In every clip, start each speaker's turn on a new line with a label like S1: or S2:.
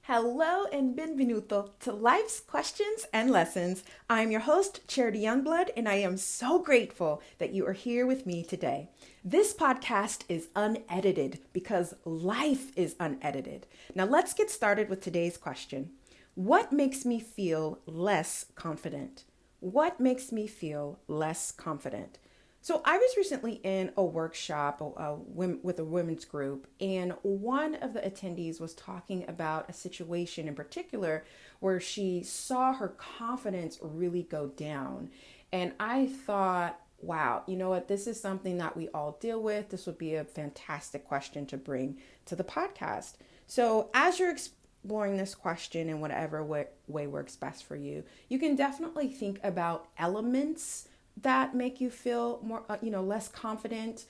S1: Hello and benvenuto to Life's Questions and Lessons. I'm your host, Charity Youngblood, and I am so grateful that you are here with me today. This podcast is unedited because life is unedited. Now let's get started with today's question. What makes me feel less confident? What makes me feel less confident? So I was recently in a workshop with a women's group, and one of the attendees was talking about a situation in particular where she saw her confidence really go down. And I thought, wow, you know what? This is something that we all deal with. This would be a fantastic question to bring to the podcast. So as you're exploring this question in whatever way works best for you, you can definitely think about elements that make you feel more, less confident,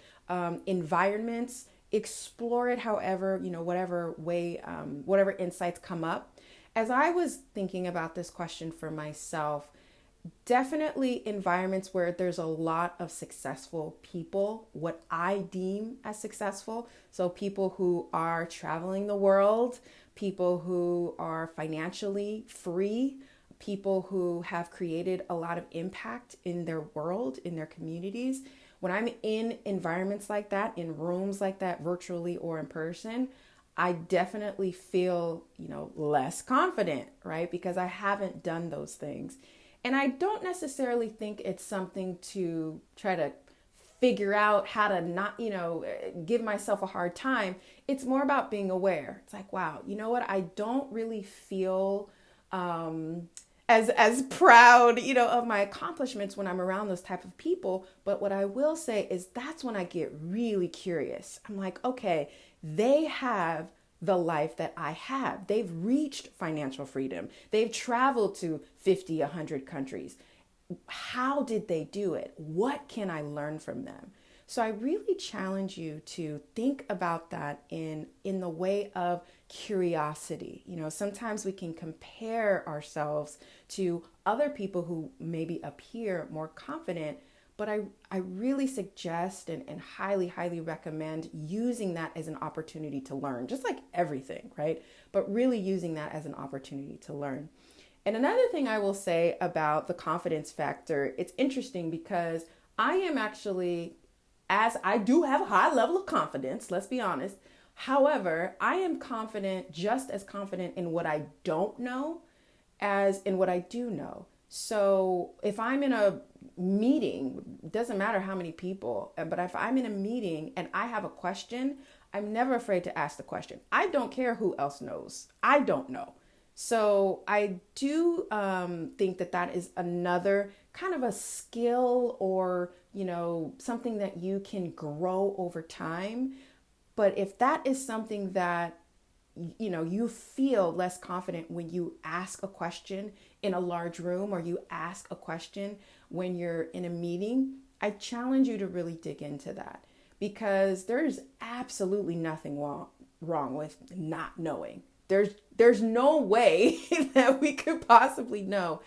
S1: environments, explore it however, whatever way, whatever insights come up. As I was thinking about this question for myself, definitely environments where there's a lot of successful people, what I deem as successful. So people who are traveling the world, people who are financially free, people who have created a lot of impact in their world, in their communities. When I'm in environments like that, in rooms like that, virtually or in person, I definitely feel, less confident, right? Because I haven't done those things. And I don't necessarily think it's something to try to figure out how to not, give myself a hard time. It's more about being aware. It's like, wow, you know what? I don't really feel as proud, of my accomplishments when I'm around those type of people. But what I will say is that's when I get really curious. I'm like, okay, they have the life that I have. They've reached financial freedom. They've traveled to 50, 100 countries. How did they do it? What can I learn from them? So I really challenge you to think about that in the way of curiosity. Sometimes we can compare ourselves to other people who maybe appear more confident, but I really suggest and highly, highly recommend using that as an opportunity to learn, just like everything, right? But really using that as an opportunity to learn. And another thing I will say about the confidence factor, it's interesting because I am actually, as I do have a high level of confidence, let's be honest. However, I am just as confident in what I don't know as in what I do know. So if I'm in a meeting, doesn't matter how many people, but if I'm in a meeting and I have a question, I'm never afraid to ask the question. I don't care who else knows. I don't know. So I do think that is another kind of a skill or, something that you can grow over time. But if that is something that, you feel less confident when you ask a question in a large room or you ask a question when you're in a meeting, I challenge you to really dig into that because there's absolutely nothing wrong with not knowing. There's no way that we could possibly know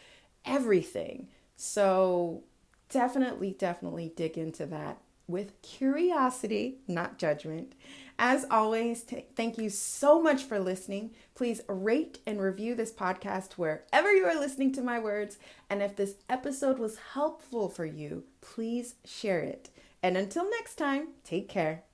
S1: everything. So definitely dig into that with curiosity, not judgment. As always, thank you so much for listening. Please rate and review this podcast wherever you are listening to my words. And if this episode was helpful for you, please share it. And until next time, take care.